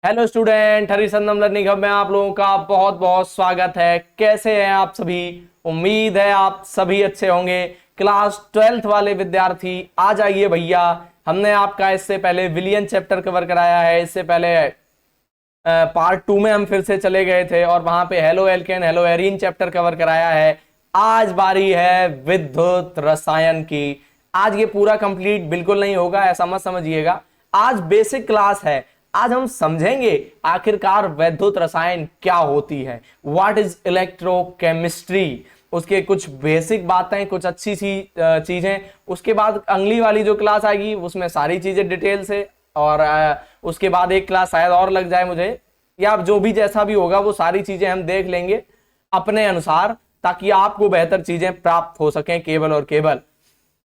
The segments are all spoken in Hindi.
Hello student, Harichandan learning hub में आप लोगों का बहुत बहुत स्वागत है। कैसे हैं आप सभी? उम्मीद है आप सभी अच्छे होंगे। क्लास 12th वाले विद्यार्थी आ जाइए भैया। हमने आपका इससे पहले विलियन चैप्टर कवर कराया है। इससे पहले पार्ट 2 में हम फिर से चले गए थे और वहां पे halo alkane hello arene chapter cover कराया है। आज बारी है विद्युत रसायन की। आज ये पूरा कंप्लीट बिल्कुल नहीं होगा, ऐसा मत समझिएगा। आज बेसिक क्लास है। आज हम समझेंगे आखिरकार विद्युत रसायन क्या होती है, व्हाट इज इलेक्ट्रोकेमिस्ट्री, उसके कुछ बेसिक बातें, कुछ अच्छी सी चीजें। उसके बाद अगली वाली जो क्लास आएगी उसमें सारी चीजें डिटेल से, और उसके बाद एक क्लास शायद और लग जाए मुझे, या जो भी जैसा भी होगा वो सारी चीजें हम देख लेंगे अपने अनुसार, ताकि आपको बेहतर चीजें प्राप्त हो सकें केवल और केवल।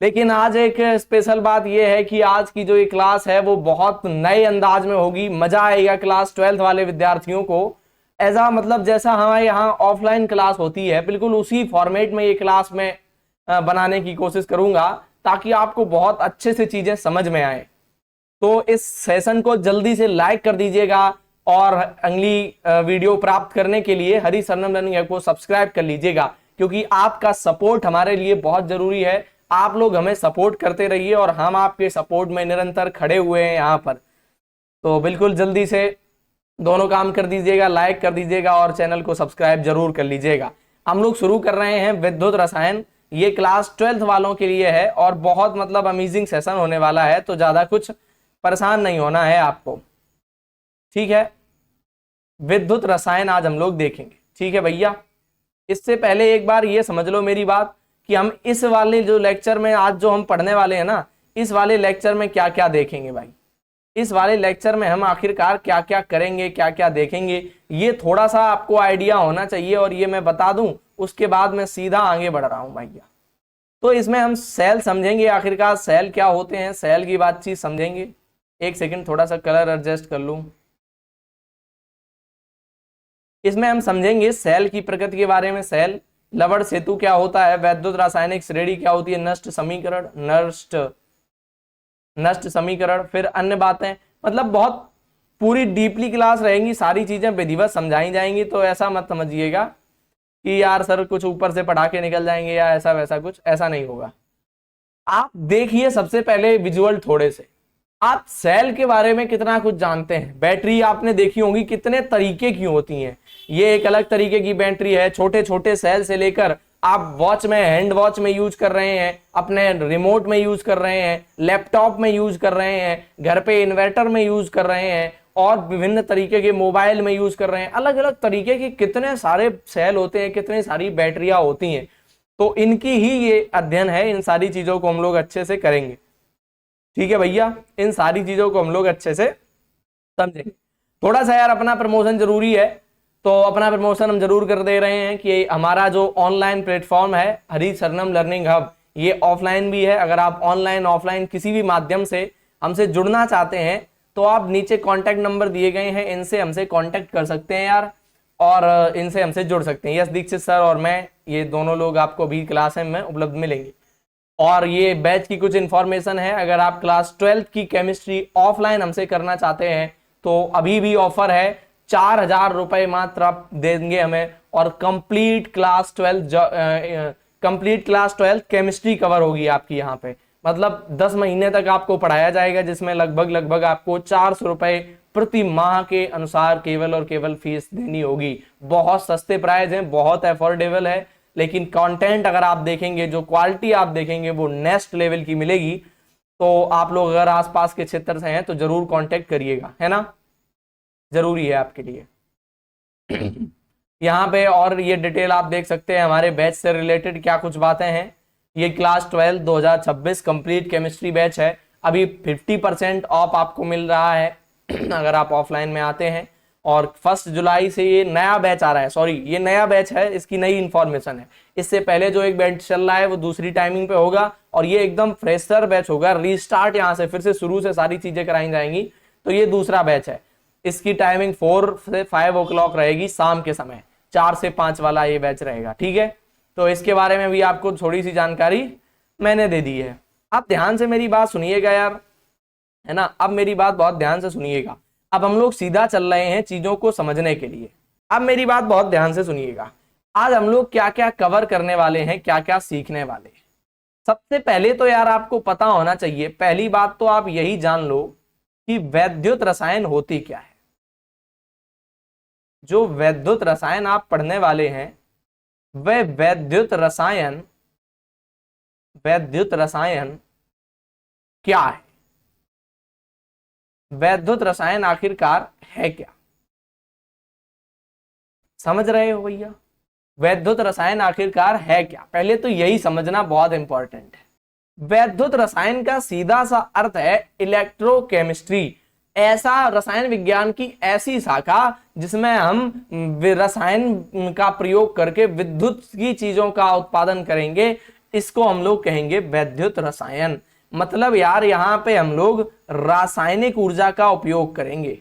लेकिन आज एक स्पेशल बात यह है कि आज की जो ये क्लास है वो बहुत नए अंदाज में होगी। मजा आएगा क्लास 12th वाले विद्यार्थियों को। ऐसा मतलब जैसा हमारे यहाँ ऑफलाइन क्लास होती है, बिल्कुल उसी फॉर्मेट में ये क्लास में बनाने की कोशिश करूंगा, ताकि आपको बहुत अच्छे से चीजें समझ में आए। तो इस सेशन को जल्दी से लाइक कर दीजिएगा और अगली वीडियो प्राप्त करने के लिए हरिचंदन लर्निंग ऐप को सब्सक्राइब कर लीजिएगा, क्योंकि आपका सपोर्ट हमारे लिए बहुत जरूरी है। आप लोग हमें सपोर्ट करते रहिए और हम आपके सपोर्ट में निरंतर खड़े हुए हैं यहाँ पर। तो बिल्कुल जल्दी से दोनों काम कर दीजिएगा, लाइक कर दीजिएगा और चैनल को सब्सक्राइब जरूर कर लीजिएगा। हम लोग शुरू कर रहे हैं विद्युत रसायन। ये क्लास 12th वालों के लिए है और बहुत मतलब अमेजिंग सेशन होने वाला है, तो ज्यादा कुछ परेशान नहीं होना है आपको, ठीक है। विद्युत रसायन आज हम लोग देखेंगे, ठीक है भैया। इससे पहले एक बार ये समझ लो मेरी बात कि हम इस वाले जो लेक्चर में आज जो हम पढ़ने वाले हैं ना, इस वाले लेक्चर में क्या क्या देखेंगे भाई। इस वाले लेक्चर में हम आखिरकार क्या क्या करेंगे, क्या क्या देखेंगे, ये थोड़ा सा आपको आइडिया होना चाहिए। और ये मैं बता दूं, उसके बाद मैं सीधा आगे बढ़ रहा हूं भैया। तो इसमें हम सेल समझेंगे, आखिरकार सेल क्या होते हैं, सेल की बातचीत समझेंगे। एक सेकंड, थोड़ा सा कलर एडजस्ट कर लूं। इसमें हम समझेंगे सेल की प्रकृति के बारे में, सेल, लवण सेतु क्या होता है, वैद्युत रासायनिक श्रेणी क्या होती है, नष्ट समीकरण, फिर अन्य बातें। मतलब बहुत पूरी डीपली क्लास रहेंगी, सारी चीजें विधिवत समझाई जाएंगी। तो ऐसा मत समझिएगा कि यार सर कुछ ऊपर से पढ़ा के निकल जाएंगे या ऐसा वैसा कुछ, ऐसा नहीं होगा। आप देखिए सबसे पहले विजुअल थोड़े से, आप सेल के बारे में कितना कुछ जानते हैं। बैटरी आपने देखी होंगी, कितने तरीके की होती हैं। ये एक अलग तरीके की बैटरी है, छोटे छोटे सेल से लेकर आप वॉच में, हैंड वॉच में यूज कर रहे हैं, अपने रिमोट में यूज कर रहे हैं, लैपटॉप में यूज कर रहे हैं, घर पे इन्वर्टर में यूज कर रहे हैं, और विभिन्न तरीके के मोबाइल में यूज कर रहे हैं। अलग अलग तरीके के कितने सारे सेल होते हैं, कितनी सारी बैटरियां होती हैं। तो इनकी ही ये अध्ययन है, इन सारी चीजों को हम लोग अच्छे से करेंगे, ठीक है भैया। इन सारी चीजों को हम लोग अच्छे से समझेंगे। थोड़ा सा यार अपना प्रमोशन जरूरी है, तो अपना प्रमोशन हम जरूर कर दे रहे हैं कि हमारा जो ऑनलाइन प्लेटफॉर्म है हरिचंदन लर्निंग हब, ये ऑफलाइन भी है। अगर आप ऑनलाइन ऑफलाइन किसी भी माध्यम से हमसे जुड़ना चाहते हैं तो आप नीचे कॉन्टैक्ट नंबर दिए गए हैं, इनसे हमसे कॉन्टैक्ट कर सकते हैं यार, और इनसे हमसे जुड़ सकते हैं। यस दीक्षित सर और मैं, ये दोनों लोग आपको भी क्लास में उपलब्ध मिलेंगे। और ये बैच की कुछ इंफॉर्मेशन है, अगर आप क्लास 12th की केमिस्ट्री ऑफलाइन हमसे करना चाहते हैं तो अभी भी ऑफर है, 4,000 रुपए मात्र आप देंगे हमें, और कंप्लीट क्लास 12 केमिस्ट्री कवर होगी आपकी यहाँ पे। मतलब 10 महीने तक आपको पढ़ाया जाएगा, जिसमें लगभग आपको 400 रुपए प्रति माह के अनुसार केवल और केवल फीस देनी होगी। बहुत सस्ते प्राइस हैं, बहुत अफोर्डेबल है। लेकिन कंटेंट अगर आप देखेंगे, जो क्वालिटी आप देखेंगे वो नेक्स्ट लेवल की मिलेगी। तो आप लोग अगर आसपास के क्षेत्र से हैं तो जरूर कांटेक्ट करिएगा, है ना, जरूरी है आपके लिए। यहाँ पे और ये डिटेल आप देख सकते हैं, हमारे बैच से रिलेटेड क्या कुछ बातें हैं। ये क्लास 12 2026 कंप्लीट केमिस्ट्री बैच है। अभी 50% ऑफ आपको मिल रहा है अगर आप ऑफलाइन में आते हैं। और 1 जुलाई से ये नया बैच आ रहा है, सॉरी ये नया बैच है, इसकी नई इंफॉर्मेशन है। इससे पहले जो एक बैच चल रहा है वो दूसरी टाइमिंग पे होगा, और ये एकदम फ्रेशर बैच होगा, रीस्टार्ट यहाँ से फिर से शुरू से सारी चीजें कराई जाएंगी। तो ये दूसरा बैच है, इसकी टाइमिंग 4 से 5 o'clock रहेगी शाम के समय, 4 से 5 वाला ये बैच रहेगा, ठीक है। तो इसके बारे में भी आपको थोड़ी सी जानकारी मैंने दे दी है। आप ध्यान से मेरी बात सुनिएगा यार, है ना। अब मेरी बात बहुत ध्यान से सुनिएगा। अब हम लोग सीधा चल रहे हैं चीजों को समझने के लिए। अब मेरी बात बहुत ध्यान से सुनिएगा, आज हम लोग क्या क्या कवर करने वाले हैं, क्या क्या सीखने वाले हैं। सबसे पहले तो यार आपको पता होना चाहिए, पहली बात तो आप यही जान लो कि वैद्युत रसायन होती क्या है। जो वैद्युत रसायन आप पढ़ने वाले हैं वह वैद्युत रसायन क्या है, वैद्युत रसायन आखिरकार है क्या, समझ रहे हो भैया? वैद्युत रसायन आखिरकार है क्या, पहले तो यही समझना बहुत इंपॉर्टेंट है। वैद्युत रसायन का सीधा सा अर्थ है इलेक्ट्रोकेमिस्ट्री, ऐसा रसायन विज्ञान की ऐसी शाखा जिसमें हम रसायन का प्रयोग करके विद्युत की चीजों का उत्पादन करेंगे, इसको हम लोग कहेंगे वैद्युत रसायन। मतलब यार यहाँ पे हम लोग रासायनिक ऊर्जा का उपयोग करेंगे,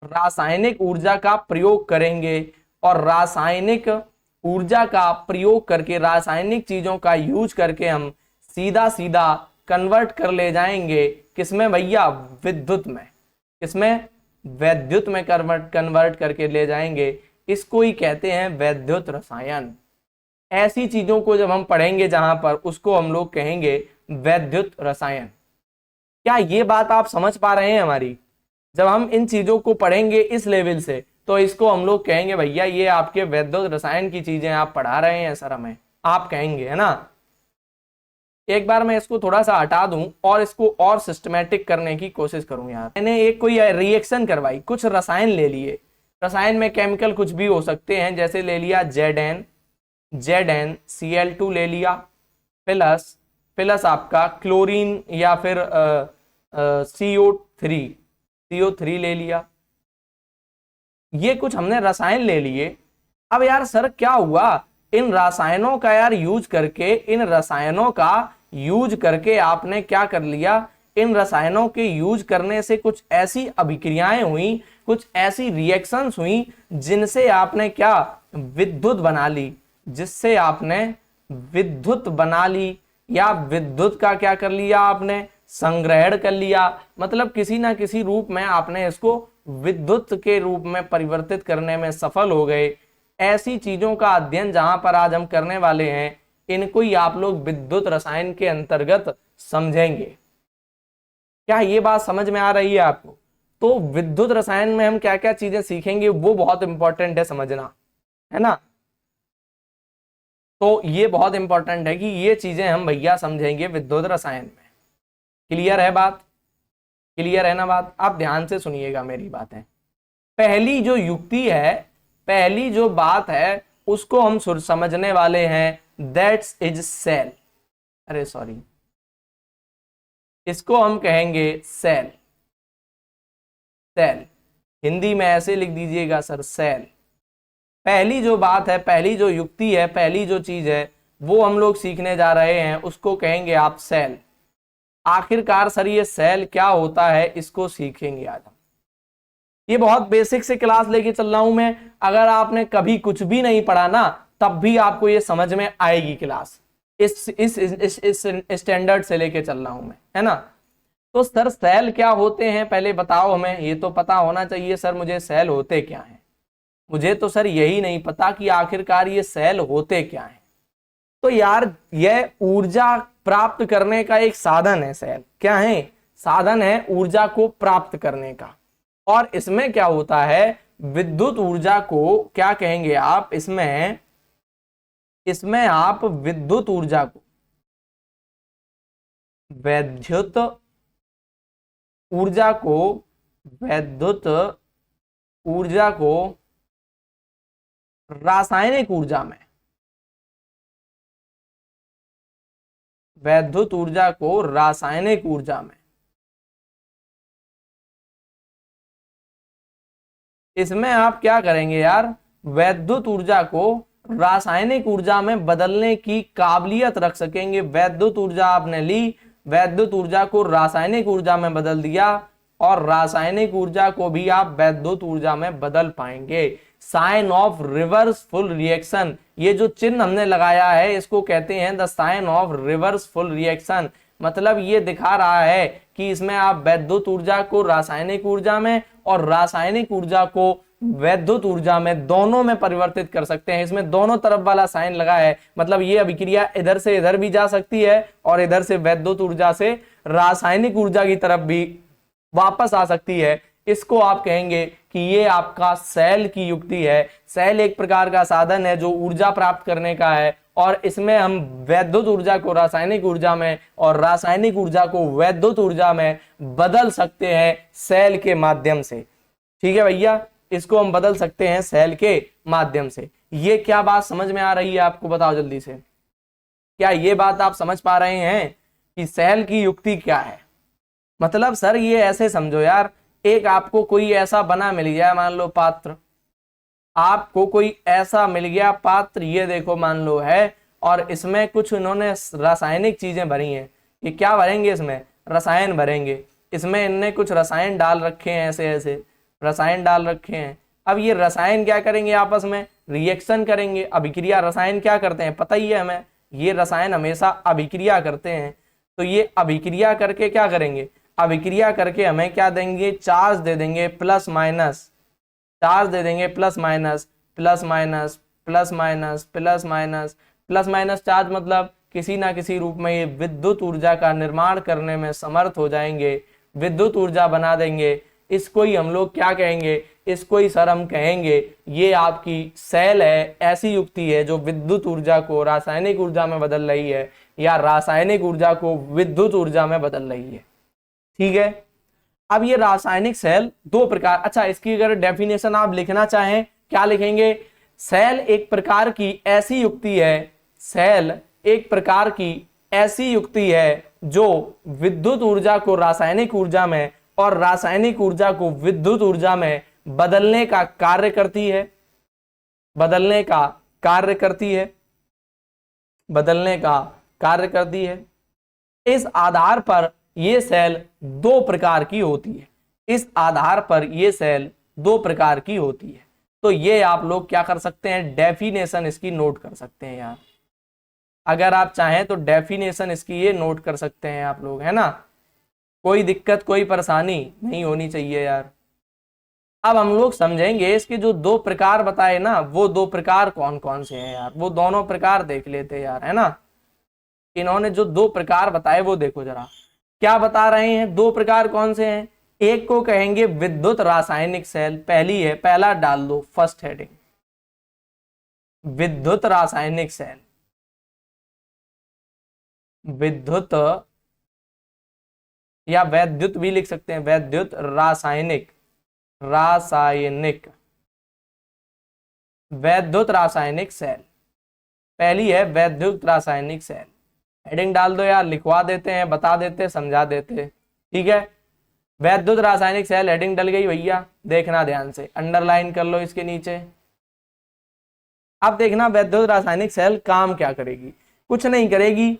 रासायनिक ऊर्जा का प्रयोग करेंगे, और रासायनिक ऊर्जा का प्रयोग करके रासायनिक चीजों का यूज करके हम सीधा सीधा कन्वर्ट कर ले जाएंगे किसमें भैया, विद्युत में। किसमें, वैद्युत में कन्वर्ट करके ले जाएंगे, इसको ही कहते हैं वैद्युत रसायन। ऐसी चीजों को जब हम पढ़ेंगे जहां पर, उसको हम लोग कहेंगे वैद्युत रसायन। क्या ये बात आप समझ पा रहे हैं हमारी? जब हम इन चीजों को पढ़ेंगे इस लेवल से, तो इसको हम लोग कहेंगे भैया ये आपके वैद्युत रसायन की चीजें आप पढ़ा रहे हैं सर हमें, आप कहेंगे, है ना। एक बार मैं इसको थोड़ा सा हटा दूं और इसको और सिस्टमेटिक करने की कोशिश करूं। यार मैंने एक कोई रिएक्शन करवाई, कुछ रसायन ले लिए, रसायन में केमिकल कुछ भी हो सकते हैं, जैसे ले लिया ZnCl2 ले लिया, प्लस आपका क्लोरीन या फिर CO3 ले लिया। ये कुछ हमने रसायन ले लिए। अब यार सर क्या हुआ, इन रसायनों का यार यूज करके आपने क्या कर लिया, इन रसायनों के यूज करने से कुछ ऐसी अभिक्रियाएं हुई, कुछ ऐसी रिएक्शंस हुई जिनसे आपने क्या, विद्युत बना ली, जिससे आपने विद्युत बना ली, या विद्युत का क्या कर लिया आपने, संग्रहण कर लिया। मतलब किसी ना किसी रूप में आपने इसको विद्युत के रूप में परिवर्तित करने में सफल हो गए। ऐसी चीजों का अध्ययन जहां पर आज हम करने वाले हैं, इनको ही आप लोग विद्युत रसायन के अंतर्गत समझेंगे। क्या ये बात समझ में आ रही है आपको? तो विद्युत रसायन में हम क्या क्या चीजें सीखेंगे वो बहुत इंपॉर्टेंट है समझना, है ना। तो ये बहुत इंपॉर्टेंट है कि ये चीजें हम भैया समझेंगे विद्युत रसायन में। क्लियर है बात? क्लियर है ना बात? आप ध्यान से सुनिएगा मेरी बातें। पहली जो युक्ति है, पहली जो बात है, उसको हम समझने वाले हैं, दैट्स इज सेल। अरे सॉरी, इसको हम कहेंगे सेल। हिंदी में ऐसे लिख दीजिएगा सर, सेल। पहली जो बात है, पहली जो युक्ति है, पहली जो चीज है, वो हम लोग सीखने जा रहे हैं, उसको कहेंगे आप सेल। आखिरकार सर ये सेल क्या होता है, इसको सीखेंगे आज हम। ये बहुत बेसिक से क्लास लेके चल रहा हूं मैं। अगर आपने कभी कुछ भी नहीं पढ़ा ना, तब भी आपको ये समझ में आएगी क्लास। इस स्टैंडर्ड से लेके चल रहा हूं मैं, है ना। तो सर सेल क्या होते हैं पहले बताओ हमें, ये तो पता होना चाहिए सर मुझे सेल होते क्या हैं। मुझे तो सर यही नहीं पता कि आखिरकार ये सेल होते क्या हैं। तो यार यह ऊर्जा प्राप्त करने का एक साधन है। सेल क्या है? साधन है ऊर्जा को प्राप्त करने का। और इसमें क्या होता है, विद्युत ऊर्जा को क्या कहेंगे आप, इसमें आप विद्युत ऊर्जा को, विद्युत ऊर्जा को रासायनिक ऊर्जा में, वैद्युत ऊर्जा को रासायनिक ऊर्जा में, इसमें आप क्या करेंगे यार, वैद्युत ऊर्जा को रासायनिक ऊर्जा में बदलने की काबिलियत रख सकेंगे। वैद्युत ऊर्जा आपने ली, वैद्युत ऊर्जा को रासायनिक ऊर्जा में बदल दिया, और रासायनिक ऊर्जा को भी आप वैद्युत ऊर्जा में बदल पाएंगे। साइन ऑफ रिवर्सफुल रिएक्शन, ये जो चिन्ह हमने लगाया है इसको कहते हैं द साइन ऑफ रिवर्सफुल रिएक्शन। मतलब ये दिखा रहा है कि इसमें आप वैद्युत ऊर्जा को रासायनिक ऊर्जा में और रासायनिक ऊर्जा को वैद्युत ऊर्जा में, दोनों में परिवर्तित कर सकते हैं। इसमें दोनों तरफ वाला साइन लगा है, मतलब ये अभिक्रिया इधर से इधर भी जा सकती है और इधर से वैद्युत ऊर्जा से रासायनिक ऊर्जा की तरफ भी वापस आ सकती है। इसको आप कहेंगे कि ये आपका सेल की युक्ति है। सेल एक प्रकार का साधन है जो ऊर्जा प्राप्त करने का है, और इसमें हम वैद्युत ऊर्जा को रासायनिक ऊर्जा में और रासायनिक ऊर्जा को वैद्युत ऊर्जा में बदल सकते हैं सेल के माध्यम से। ठीक है भैया, इसको हम बदल सकते हैं सेल के माध्यम से। ये क्या बात समझ में आ रही है आपको, बताओ जल्दी से। क्या ये बात आप समझ पा रहे हैं कि सेल की युक्ति क्या है? मतलब सर ये ऐसे समझो यार, एक आपको कोई ऐसा बना मिल गया, मान लो पात्र, आपको कोई ऐसा मिल गया पात्र, ये देखो मान लो है, और इसमें कुछ इन्होंने रासायनिक चीजें भरी हैं। ये क्या भरेंगे? इसमें रसायन भरेंगे। इसमें इनने कुछ रसायन डाल रखे हैं, ऐसे ऐसे रसायन डाल रखे हैं। अब ये रसायन क्या करेंगे? आपस में रिएक्शन करेंगे। अभिक्रिया रसायन क्या करते हैं पता ही है हमें, ये रसायन हमेशा अभिक्रिया करते हैं। तो ये अभिक्रिया करके क्या करेंगे? अभिक्रिया करके हमें क्या देंगे? चार्ज दे देंगे, प्लस माइनस चार्ज दे देंगे, plus minus plus minus plus minus plus minus plus minus charge, मतलब किसी ना किसी रूप में ये विद्युत ऊर्जा का निर्माण करने में समर्थ हो जाएंगे, विद्युत ऊर्जा बना देंगे। इसको ही हम लोग क्या कहेंगे? इसको ही सर हम कहेंगे ये आपकी सेल है, ऐसी युक्ति है जो विद्युत ऊर्जा को रासायनिक ऊर्जा में बदल रही है या रासायनिक ऊर्जा को विद्युत ऊर्जा में बदल रही है। ठीक है, अब ये रासायनिक सेल दो प्रकार, अच्छा इसकी अगर डेफिनेशन आप लिखना चाहें क्या लिखेंगे? सेल एक प्रकार की ऐसी युक्ति है, सेल एक प्रकार की ऐसी युक्ति है जो विद्युत ऊर्जा को रासायनिक ऊर्जा में और रासायनिक ऊर्जा को विद्युत ऊर्जा में बदलने का कार्य करती है, बदलने का कार्य करती है, बदलने का कार्य करती है। इस आधार पर ये सेल दो प्रकार की होती है, इस आधार पर ये सेल दो प्रकार की होती है। तो ये आप लोग क्या कर सकते हैं? डेफिनेशन इसकी नोट कर सकते हैं यार, अगर आप चाहें तो डेफिनेशन इसकी ये नोट कर सकते हैं आप लोग, है ना। कोई दिक्कत कोई परेशानी नहीं होनी चाहिए यार। अब हम लोग समझेंगे इसके जो दो प्रकार बताए ना, वो दो प्रकार कौन कौन से हैं यार, वो दोनों प्रकार देख लेते यार, है ना। इन्होंने जो दो प्रकार बताए वो देखो जरा, क्या बता रहे हैं? दो प्रकार कौन से हैं? एक को कहेंगे विद्युत रासायनिक सेल, पहली है, पहला डाल दो फर्स्ट हेडिंग, विद्युत रासायनिक सेल, विद्युत या वैद्युत भी लिख सकते हैं, वैद्युत रासायनिक, रासायनिक वैद्युत रासायनिक सेल, पहली है वैद्युत रासायनिक सेल। हेडिंग डाल दो यार, लिखवा देते हैं, बता देते, समझा देते। ठीक है, वैद्युत रासायनिक सेल, हेडिंग डल गई भैया, देखना ध्यान से, अंडरलाइन कर लो इसके नीचे। अब देखना वैद्युत रासायनिक सेल काम क्या करेगी? कुछ नहीं करेगी,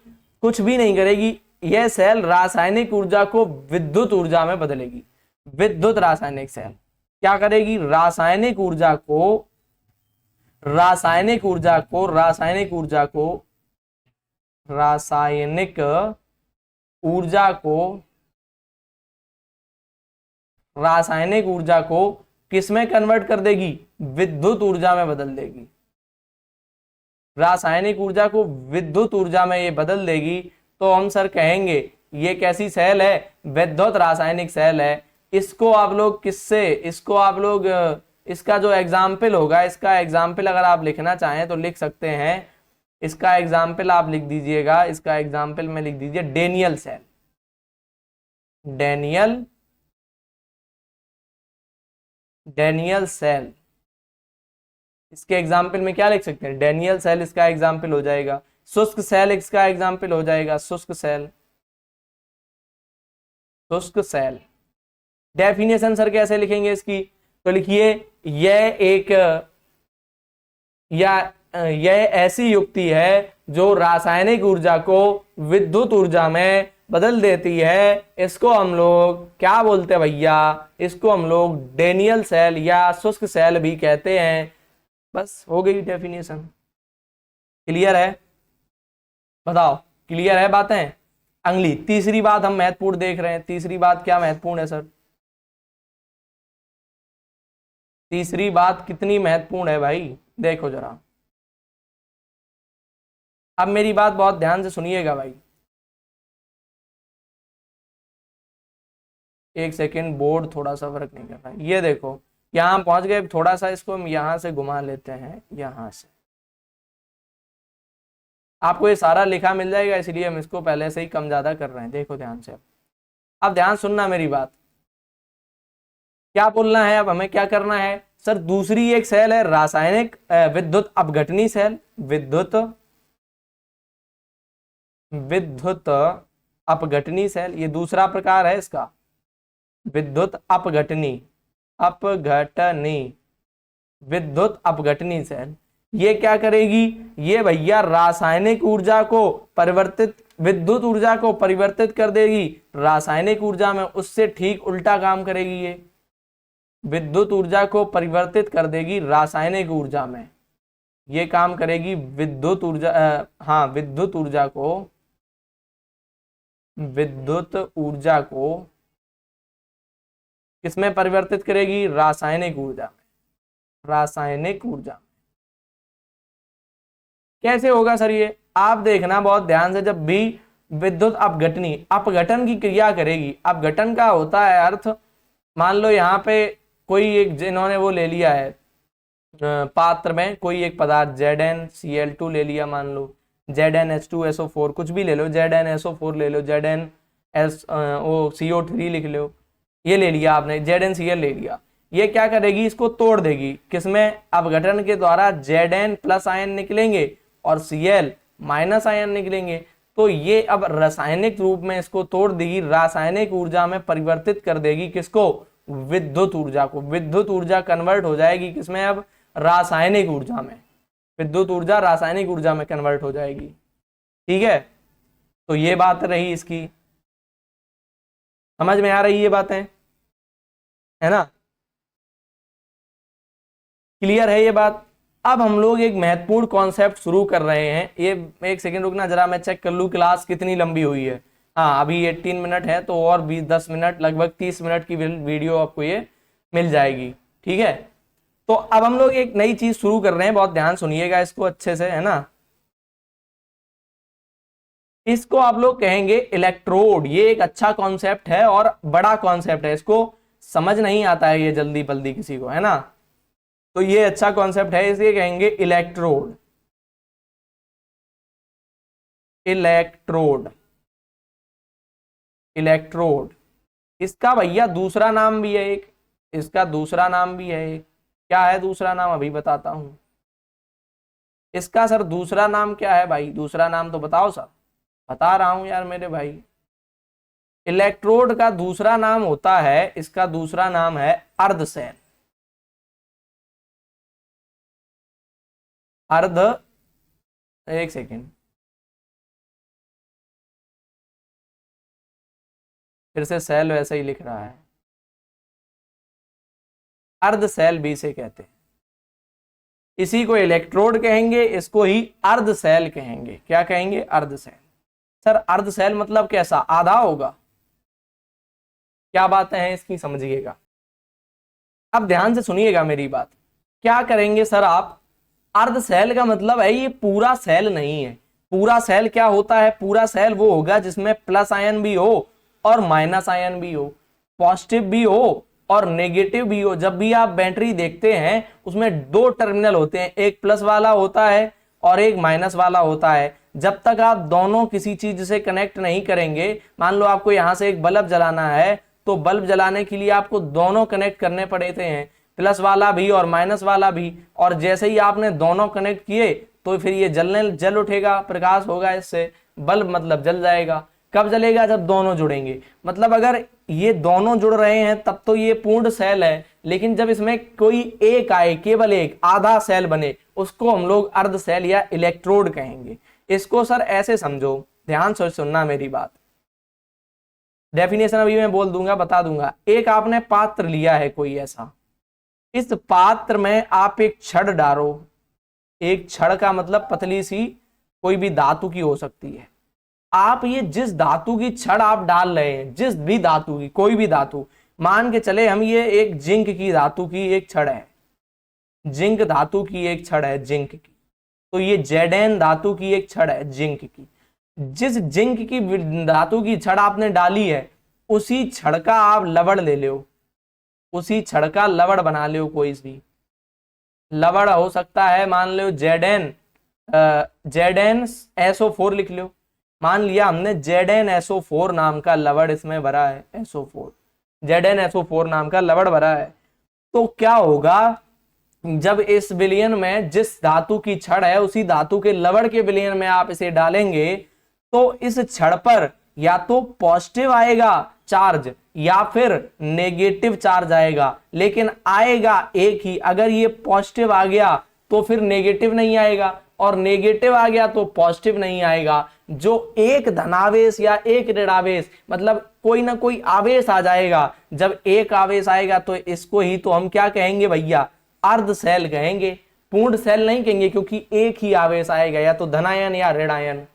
कुछ भी नहीं करेगी। यह सेल रासायनिक ऊर्जा को विद्युत ऊर्जा में बदलेगी। विद्युत रासायनिक सेल क्या करेगी? रासायनिक ऊर्जा को रासायनिक ऊर्जा को रासायनिक ऊर्जा को रासायनिक ऊर्जा को रासायनिक ऊर्जा को किसमें कन्वर्ट कर देगी? विद्युत ऊर्जा में बदल देगी। रासायनिक ऊर्जा को विद्युत ऊर्जा में ये बदल देगी, तो हम सर कहेंगे ये कैसी सेल है? विद्युत रासायनिक सेल है। इसको आप लोग किससे, इसको आप लोग, इसका जो एग्जाम्पल होगा, इसका एग्जाम्पल अगर आप लिखना चाहें तो लिख सकते हैं। इसका एग्जाम्पल आप लिख दीजिएगा, इसका एग्जाम्पल में लिख दीजिए Daniell cell, Daniell Daniell cell. इसके एग्जाम्पल में क्या लिख सकते हैं? डेनियल सेल इसका एग्जाम्पल हो जाएगा। शुष्क सेल इसका एग्जाम्पल हो जाएगा, शुष्क सेल, शुष्क सेल। डेफिनेशन सर कैसे लिखेंगे इसकी? तो लिखिए यह ऐसी युक्ति है जो रासायनिक ऊर्जा को विद्युत ऊर्जा में बदल देती है। इसको हम लोग क्या बोलते हैं भैया? इसको हम लोग डेनियल सेल या शुष्क सेल भी कहते हैं। बस हो गई डेफिनेशन। क्लियर है? बताओ, क्लियर है बातें? अंगुली। तीसरी बात हम महत्वपूर्ण देख रहे हैं, तीसरी बात क्या महत्वपूर्ण है सर? तीसरी बात कितनी महत्वपूर्ण है भाई, देखो जरा। अब मेरी बात बहुत ध्यान से सुनिएगा भाई। एक सेकेंड, बोर्ड थोड़ा सा वर्क नहीं कर रहा है। ये देखो यहाँ पहुंच गए, थोड़ा सा इसको हम यहां से घुमा लेते हैं, यहां से आपको ये सारा लिखा मिल जाएगा, इसलिए हम इसको पहले से ही कम ज्यादा कर रहे हैं। देखो ध्यान से, अब ध्यान सुनना मेरी बात, क्या बोलना है अब हमें, क्या करना है सर? दूसरी एक सेल है रासायनिक विद्युत अपघटनी सेल, विद्युत विद्युत अपघटनी सेल, ये दूसरा प्रकार है इसका, विद्युत अपघटनी, अपघटनी, विद्युत अपघटनी सेल। ये क्या करेगी? ये भैया रासायनिक ऊर्जा को परिवर्तित, विद्युत ऊर्जा को परिवर्तित कर देगी रासायनिक ऊर्जा में, उससे ठीक उल्टा काम करेगी। ये विद्युत ऊर्जा को परिवर्तित कर देगी रासायनिक ऊर्जा में, ये काम करेगी विद्युत ऊर्जा, हाँ विद्युत ऊर्जा को, विद्युत ऊर्जा को किसमें परिवर्तित करेगी? रासायनिक ऊर्जा में, रासायनिक ऊर्जा। कैसे होगा सर ये? आप देखना बहुत ध्यान से, जब भी विद्युत अपघटनी, अपघटन की क्रिया करेगी, अपघटन का होता है अर्थ, मान लो यहाँ पे कोई एक, जिन्होंने वो ले लिया है पात्र में कोई एक पदार्थ ZnCl2 ले लिया, मान लो ZnH2SO4, कुछ भी ले लो, ZnSO4 ले लो, ZnCO3 लिख लो, ये ले लिया आपने, ZnCl ले लिया। ये क्या करेगी? इसको तोड़ देगी, किसमें? अपघटन के द्वारा Zn प्लस आयन निकलेंगे और Cl माइनस आयन निकलेंगे। तो ये अब रासायनिक रूप में इसको तोड़ देगी, रासायनिक ऊर्जा में परिवर्तित कर देगी, किसको? विद्युत ऊर्जा को। विद्युत ऊर्जा कन्वर्ट हो जाएगी किसमें? अब रासायनिक ऊर्जा में, विद्युत ऊर्जा रासायनिक ऊर्जा में कन्वर्ट हो जाएगी। ठीक है, तो ये बात रही इसकी, समझ में आ रही ये बातें, है ना? क्लियर है ये बात? अब हम लोग एक महत्वपूर्ण कॉन्सेप्ट शुरू कर रहे हैं। ये एक सेकंड रुकना जरा, मैं चेक कर लूं क्लास कितनी लंबी हुई है। हाँ अभी 18 मिनट है, तो और 20-10 मिनट, लगभग 30 मिनट की वीडियो आपको ये मिल जाएगी। ठीक है, तो अब हम लोग एक नई चीज शुरू कर रहे हैं, बहुत ध्यान सुनिएगा इसको अच्छे से, है ना? इसको आप लोग कहेंगे इलेक्ट्रोड। ये एक अच्छा कॉन्सेप्ट है और बड़ा कॉन्सेप्ट है, इसको समझ नहीं आता है ये जल्दी जल्दी किसी को, है ना? तो ये अच्छा कॉन्सेप्ट है, इसलिए कहेंगे इलेक्ट्रोड। Electrode, electrode. इसका भैया दूसरा नाम भी है एक, इसका दूसरा नाम भी है एक। क्या है दूसरा नाम? अभी बताता हूं इसका। सर दूसरा नाम क्या है भाई? दूसरा नाम तो बताओ सर। बता रहा हूं यार मेरे भाई, इलेक्ट्रोड का दूसरा नाम होता है, इसका दूसरा नाम है अर्ध सेल। अर्ध, एक सेकेंड, फिर से सेल वैसे ही लिख रहा है, अर्ध सेल भी से कहते हैं। इसी को इलेक्ट्रोड कहेंगे, इसको ही अर्ध सेल कहेंगे। क्या कहेंगे? अर्ध सेल। सर अर्ध सेल मतलब कैसा? आधा होगा? क्या बातें हैं इसकी, समझिएगा। अब ध्यान से सुनिएगा मेरी बात। क्या करेंगे सर आप? अर्ध सेल का मतलब है ये पूरा सेल नहीं है। पूरा सेल क्या होता है? पूरा सेल वो होगा जिसमें प्लस आयन भी हो और माइनस आयन भी हो, पॉजिटिव भी हो और नेगेटिव भी हो। जब भी आप बैटरी देखते हैं उसमें दो टर्मिनल होते हैं, एक प्लस वाला होता है और एक माइनस वाला होता है। जब तक आप दोनों किसी चीज से कनेक्ट नहीं करेंगे, मान लो आपको यहां से एक बल्ब जलाना है, तो बल्ब जलाने के लिए आपको दोनों कनेक्ट करने पड़ते हैं, प्लस वाला भी और माइनस वाला भी। और जैसे ही आपने दोनों कनेक्ट किए तो फिर ये जल उठेगा, प्रकाश होगा, इससे बल्ब मतलब जल जाएगा। कब जलेगा? जब दोनों जुड़ेंगे। मतलब अगर ये दोनों जुड़ रहे हैं तब तो ये पूर्ण सेल है, लेकिन जब इसमें कोई एक आए, केवल एक आधा सेल बने, उसको हम लोग अर्ध सेल या इलेक्ट्रोड कहेंगे। इसको सर ऐसे समझो, ध्यान से सुनना मेरी बात। डेफिनेशन अभी मैं बोल दूंगा, बता दूंगा। एक आपने पात्र लिया है कोई ऐसा, इस पात्र में आप एक छड़ डालो। एक छड़ का मतलब पतली सी कोई भी धातु की हो सकती है, आप ये जिस धातु की छड़ आप डाल रहे हैं, जिस भी धातु की, कोई भी धातु, मान के चले हम ये एक जिंक की धातु की एक छड़ है, जिंक धातु की एक छड़ है जिंक की, तो ये जेडन धातु की एक छड़ है जिंक की। जिस जिंक की धातु की छड़ आपने डाली है, उसी छड़ का आप लवड़ ले लो, उसी छड़ का लवड़ बना लो। कोई भी लवड़ हो सकता है, मान लो Zn SO4 लिख लो। मान लिया हमने Zn SO4 नाम का लवड़ इसमें भरा है, SO4, Zn SO4 नाम का लवड़ भरा है। तो क्या होगा, जब इस विलयन में जिस धातु की छड़ है उसी धातु के लवड़ के विलयन में आप इसे डालेंगे, तो इस छड़ पर या तो पॉजिटिव आएगा चार्ज या फिर नेगेटिव चार्ज आएगा, लेकिन आएगा एक ही। अगर ये पॉजिटिव आ गया तो फिर नेगेटिव नहीं आएगा, और नेगेटिव आ गया तो पॉजिटिव नहीं आएगा। जो एक धनावेश या एक ऋणावेश, मतलब कोई ना कोई आवेश आ जाएगा। जब एक आवेश आएगा तो इसको ही तो हम क्या कहेंगे भैया, अर्ध सेल कहेंगे, पूर्ण सेल नहीं कहेंगे, क्योंकि एक ही आवेश आएगा, या तो धनायन या ऋणायन,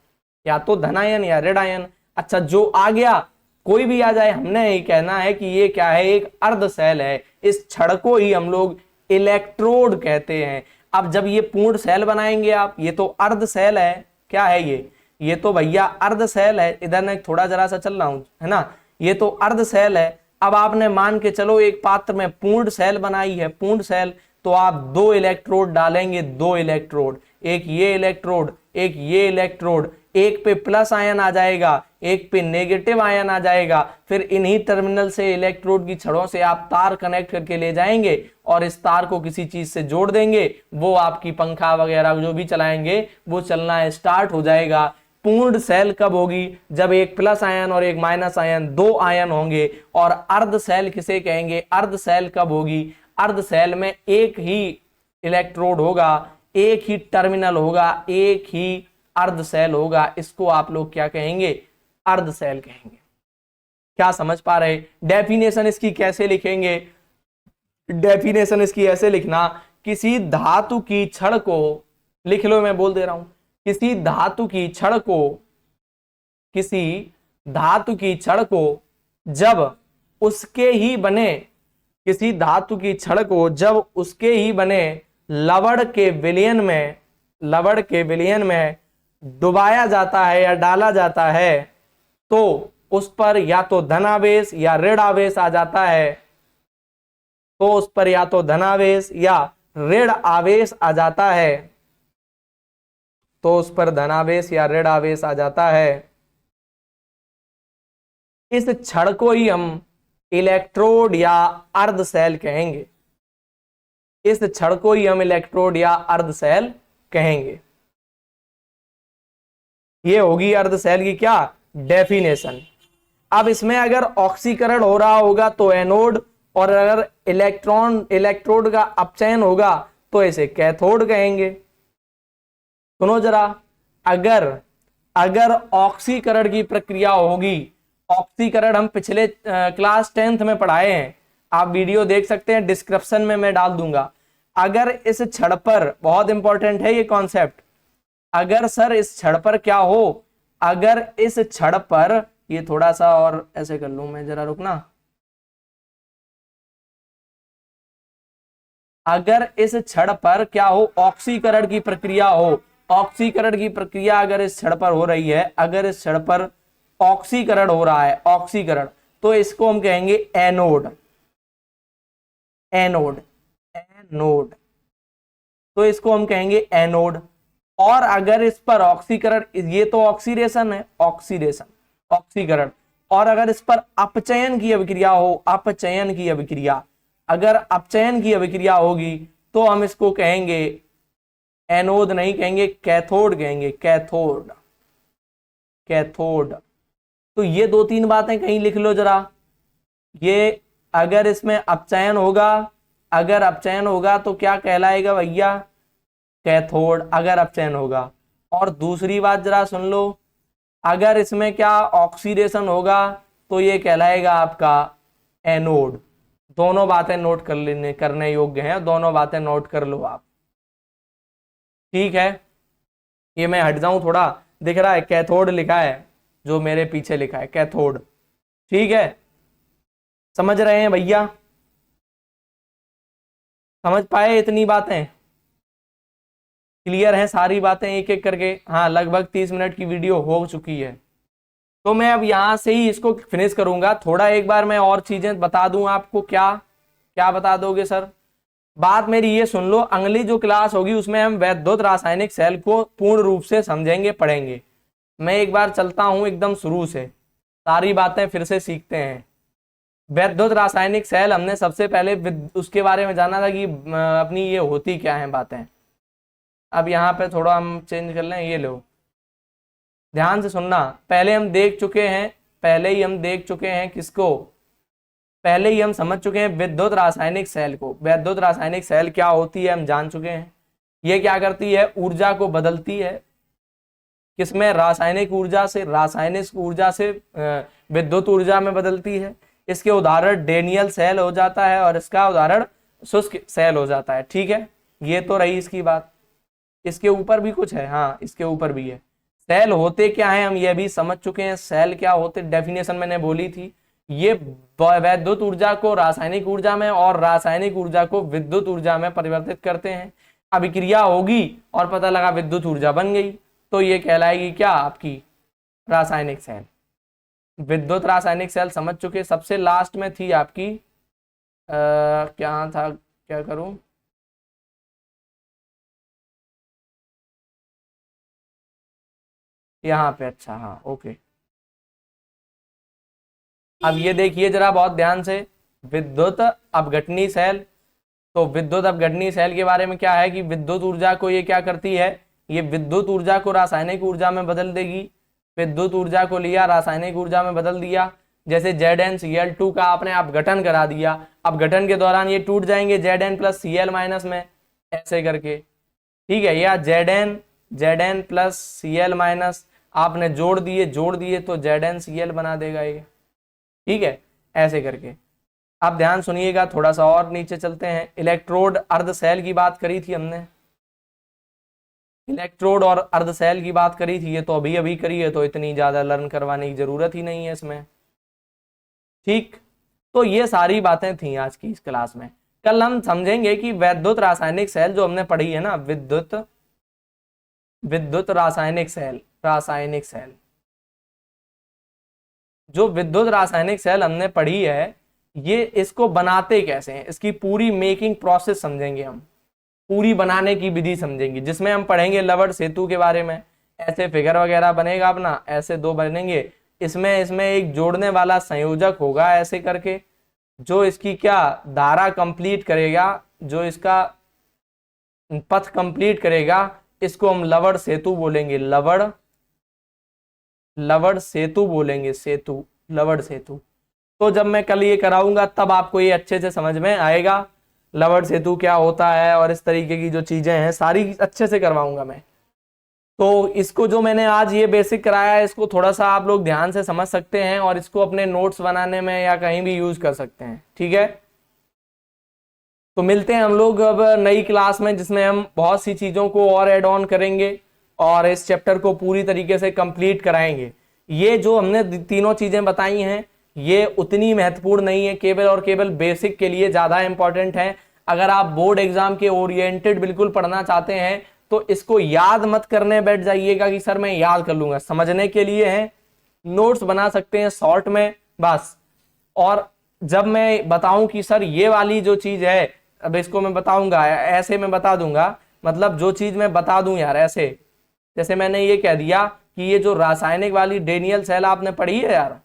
या तो धनायन या ऋणायन। अच्छा, जो आ गया कोई भी आ जाए, हमने ही कहना है कि ये क्या है, एक अर्ध सेल है। इस छड़ को ही हम लोग इलेक्ट्रोड कहते हैं। अब जब ये पूर्ण सेल बनाएंगे आप, ये तो अर्ध सेल है, क्या है ये तो भैया अर्ध सेल है। इधर मैं थोड़ा जरा सा चल रहा हूं, है ना, ये तो अर्ध सेल है। अब आपने मान के चलो एक पात्र में पूर्ण सेल बनाई है, पूर्ण सेल, तो आप 2 इलेक्ट्रोड डालेंगे, 2 इलेक्ट्रोड, एक ये इलेक्ट्रोड, एक ये इलेक्ट्रोड, एक पे प्लस आयन आ जाएगा, एक पे नेगेटिव आयन आ जाएगा। फिर इन्हीं टर्मिनल से इलेक्ट्रोड की छड़ों से आप तार कनेक्ट करके ले जाएंगे और इस तार को किसी चीज से जोड़ देंगे, वो आपकी पंखा वगैरह जो भी चलाएंगे वो चलना स्टार्ट हो जाएगा। पूर्ण सेल कब होगी, जब एक प्लस आयन और एक माइनस आयन, 2 आयन होंगे। और अर्ध सेल किसे कहेंगे, अर्ध सेल कब होगी, अर्ध सेल में एक ही इलेक्ट्रोड होगा, एक ही टर्मिनल होगा, एक ही अर्ध सेल होगा। इसको आप लोग क्या कहेंगे, अर्ध सेल कहेंगे। क्या समझ पा रहे, डेफिनेशन इसकी कैसे लिखेंगे, डेफिनेशन इसकी ऐसे लिखना, किसी धातु की छड़ को, लिख लो, मैं बोल दे रहा हूं, किसी धातु की छड़ को, किसी धातु की छड़ को जब उसके ही बने, किसी धातु की छड़ को जब उसके ही बने लवड़ के विलयन में, लवड़ के विलयन में डुबाया जाता है या डाला जाता है, तो उस पर या तो धनावेश या ऋण आवेश आ जाता है, तो उस पर या तो धनावेश या ऋण आवेश आ जाता है, तो उस पर धनावेश या ऋण आवेश आ जाता है। इस छड़ को ही हम इलेक्ट्रोड या अर्ध सेल कहेंगे, इस छड़ को ही हम इलेक्ट्रोड या अर्ध सेल कहेंगे। ये होगी अर्ध सेल की क्या डेफिनेशन। अब इसमें अगर ऑक्सीकरण हो रहा होगा तो एनोड, और अगर इलेक्ट्रोड का अपचयन होगा तो इसे कैथोड कहेंगे। सुनो जरा, अगर ऑक्सीकरण की प्रक्रिया होगी, ऑक्सीकरण हम पिछले क्लास 10th में पढ़ाए हैं, आप वीडियो देख सकते हैं, डिस्क्रिप्शन में मैं डाल दूंगा। अगर इस छड़ पर, बहुत इंपॉर्टेंट है ये कॉन्सेप्ट, अगर सर इस छड़ पर क्या हो, अगर इस छड़ पर, ये थोड़ा सा और ऐसे कर लूं मैं, जरा रुकना, अगर इस छड़ पर क्या हो, ऑक्सीकरण की प्रक्रिया हो, ऑक्सीकरण की प्रक्रिया अगर इस छड़ पर हो रही है, अगर इस छड़ पर ऑक्सीकरण हो रहा है, ऑक्सीकरण, तो इसको हम कहेंगे एनोड, एनोड, एनोड, तो इसको हम कहेंगे एनोड। और अगर इस पर ऑक्सीकरण, ये तो ऑक्सीडेशन है, ऑक्सीडेशन, ऑक्सीकरण, और अगर इस पर अपचयन की अभिक्रिया हो, अपचयन की अभिक्रिया, अगर अपचयन की अभिक्रिया होगी तो हम इसको कहेंगे एनोड नहीं कहेंगे, कैथोड कहेंगे, कैथोड, कैथोड। तो ये 2-3 बातें कहीं लिख लो जरा। ये अगर इसमें अपचयन होगा, अगर अपचयन होगा तो क्या कहलाएगा भैया, कैथोड, अगर अपचयन होगा। और दूसरी बात जरा सुन लो, अगर इसमें क्या ऑक्सीडेशन होगा तो ये कहलाएगा आपका एनोड। दोनों बातें नोट कर लेने, करने योग्य हैं, दोनों बातें नोट कर लो आप, ठीक है। ये मैं हट जाऊं थोड़ा, दिख रहा है कैथोड लिखा है, जो मेरे पीछे लिखा है कैथोड। ठीक है, समझ रहे हैं भैया? समझ पाए इतनी बातें? क्लियर है सारी बातें एक एक करके? हाँ, लगभग 30 मिनट की वीडियो हो चुकी है, तो मैं अब यहां से ही इसको फिनिश करूंगा। थोड़ा एक बार मैं और चीजें बता दूं आपको। क्या क्या बता दोगे सर? बात मेरी ये सुन लो, अगली जो क्लास होगी उसमें हम वैद्युत रासायनिक सेल को पूर्ण रूप से समझेंगे, पढ़ेंगे। मैं एक बार चलता हूं एकदम शुरू से, सारी बातें फिर से सीखते हैं। वैद्युत रासायनिक सेल हमने सबसे पहले उसके बारे में जाना था कि अपनी ये होती क्या है बातें। अब यहाँ पे थोड़ा हम चेंज कर लें, ये लो ध्यान से सुनना। पहले हम देख चुके हैं, पहले ही हम देख चुके हैं किसको? पहले ही हम समझ चुके हैं विद्युत रासायनिक सेल को। विद्युत रासायनिक सेल क्या होती है हम जान चुके हैं। ये क्या करती है? ऊर्जा को बदलती है। किसमें? रासायनिक ऊर्जा से, रासायनिक ऊर्जा से विद्युत ऊर्जा में बदलती है। इसके उदाहरण डेनियल सेल हो जाता है और इसका उदाहरण शुष्क सेल हो जाता है। ठीक है, ये तो रही इसकी बात। इसके ऊपर भी कुछ है? हाँ, इसके ऊपर भी है। सेल होते क्या है हम ये भी समझ चुके हैं। सेल क्या होते, डेफिनेशन मैंने बोली थी। ये वैद्युत ऊर्जा को रासायनिक ऊर्जा में और रासायनिक ऊर्जा को विद्युत ऊर्जा में परिवर्तित करते हैं। अभिक्रिया होगी और पता लगा विद्युत ऊर्जा बन गई, तो ये कहलाएगी क्या? आपकी रासायनिक सेल। विद्युत रासायनिक सेल समझ चुके। सबसे लास्ट में थी आपकी क्या था, क्या करूं? यहाँ पे, अच्छा हाँ, ओके। अब ये देखिए जरा बहुत ध्यान से, विद्युत अपघटनी सेल। तो विद्युत अपघटनी सेल के बारे में क्या है कि विद्युत ऊर्जा को ये क्या करती है? ये विद्युत ऊर्जा को रासायनिक ऊर्जा में बदल देगी। विद्युत ऊर्जा को लिया, रासायनिक ऊर्जा में बदल दिया। जैसे ZnCl2 का आपने अपघटन करा दिया, अपघटन के दौरान ये टूट जाएंगे Zn प्लस Cl माइनस में, ऐसे करके। ठीक है, या Zn प्लस Cl माइनस आपने जोड़ दिए तो ZnCl बना देगा ये। ठीक है, ऐसे करके। आप ध्यान सुनिएगा, थोड़ा सा और नीचे चलते हैं। इलेक्ट्रोड अर्ध सेल की बात करी थी हमने, इलेक्ट्रोड और अर्ध सेल की बात करी थी। ये तो अभी अभी करी है, तो इतनी ज्यादा लर्न करवाने की जरूरत ही नहीं है इसमें। ठीक, तो ये सारी बातें थी आज की इस क्लास में। कल हम समझेंगे कि वैद्युत रासायनिक सेल जो हमने पढ़ी है ना, विद्युत रासायनिक सेल, रासायनिक सेल, जो विद्युत रासायनिक सेल हमने पढ़ी है, ये इसको बनाते कैसे हैं, इसकी पूरी मेकिंग प्रोसेस समझेंगे हम। पूरी बनाने की विधि समझेंगे, जिसमें हम पढ़ेंगे लवण सेतु के बारे में। ऐसे फिगर वगैरह बनेगा अपना, ऐसे दो बनेंगे। इसमें एक जोड़ने वाला संयोजक होगा ऐसे करके, जो इसकी क्या धारा कंप्लीट करेगा, जो इसका पथ कंप्लीट करेगा। इसको हम लवण सेतु बोलेंगे, लवण सेतु बोलेंगे, सेतु, लवण सेतु। तो जब मैं कल ये कराऊंगा तब आपको ये अच्छे से समझ में आएगा लवण सेतु क्या होता है, और इस तरीके की जो चीजें हैं सारी अच्छे से करवाऊंगा मैं। तो इसको जो मैंने आज ये बेसिक कराया है, इसको थोड़ा सा आप लोग ध्यान से समझ सकते हैं और इसको अपने नोट्स बनाने में या कहीं भी यूज कर सकते हैं। ठीक है, तो मिलते हैं हम लोग अब नई क्लास में, जिसमें हम बहुत सी चीजों को और ऐड ऑन करेंगे और इस चैप्टर को पूरी तरीके से कंप्लीट कराएंगे। ये जो हमने तीनों चीजें बताई हैं, ये उतनी महत्वपूर्ण नहीं है, केवल और केवल बेसिक के लिए ज्यादा इंपॉर्टेंट है। अगर आप बोर्ड एग्जाम के ओरिएंटेड बिल्कुल पढ़ना चाहते हैं तो इसको याद मत करने बैठ जाइएगा कि सर मैं याद कर लूंगा, समझने के लिए है। नोट्स बना सकते हैं शॉर्ट में बस। और जब मैं बताऊं कि सर ये वाली जो चीज है, अब इसको मैं बताऊंगा, ऐसे मैं बता दूंगा, मतलब जो चीज मैं बता दूं यार ऐसे, जैसे मैंने ये कह दिया कि ये जो रासायनिक वाली डेनियल सेल आपने पढ़ी है यार,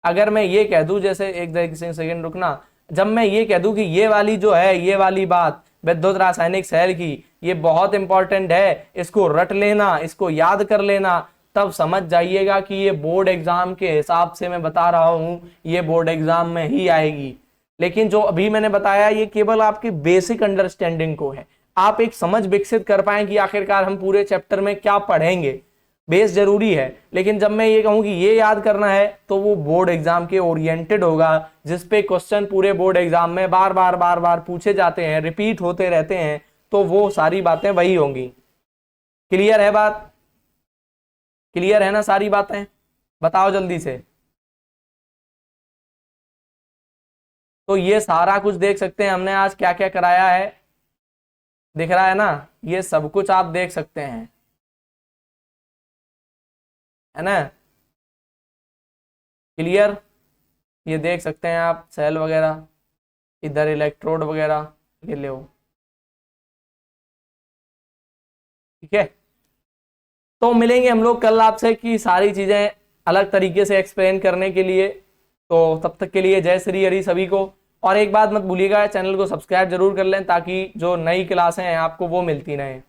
अगर मैं ये कह दूं, जैसे एक सेकंड रुकना, जब मैं ये कह दूं कि ये वाली जो है, ये वाली बात विद्युत रासायनिक सेल की, ये बहुत इंपॉर्टेंट है, इसको रट लेना, इसको याद कर लेना, तब समझ जाइएगा कि ये बोर्ड एग्जाम के हिसाब से मैं बता रहा हूं, ये बोर्ड एग्जाम में ही आएगी। लेकिन जो अभी मैंने बताया ये केवल आपकी बेसिक अंडरस्टैंडिंग को है, आप एक समझ विकसित कर पाए कि आखिरकार हम पूरे चैप्टर में क्या पढ़ेंगे। बेस जरूरी है, लेकिन जब मैं ये कहूं कि ये याद करना है तो वो बोर्ड एग्जाम के ओरिएंटेड होगा, जिसपे क्वेश्चन पूरे बोर्ड एग्जाम में बार बार पूछे जाते हैं, रिपीट होते रहते हैं, तो वो सारी बातें वही होंगी। क्लियर है बात? क्लियर है ना सारी बातें? बताओ जल्दी से। तो ये सारा कुछ देख सकते हैं हमने आज क्या क्या कराया है, दिख रहा है ना? ये सब कुछ आप देख सकते हैं, है ना? क्लियर? ये देख सकते हैं आप सेल वगैरह, इधर इलेक्ट्रोड वगैरह, ये ले। ठीक है, तो मिलेंगे हम लोग कल आपसे कि सारी चीजें अलग तरीके से एक्सप्लेन करने के लिए। तो तब तक के लिए जय श्री हरि सभी को। और एक बात मत भूलिएगा, चैनल को सब्सक्राइब जरूर कर लें ताकि जो नई क्लासें हैं आपको वो मिलती रहें।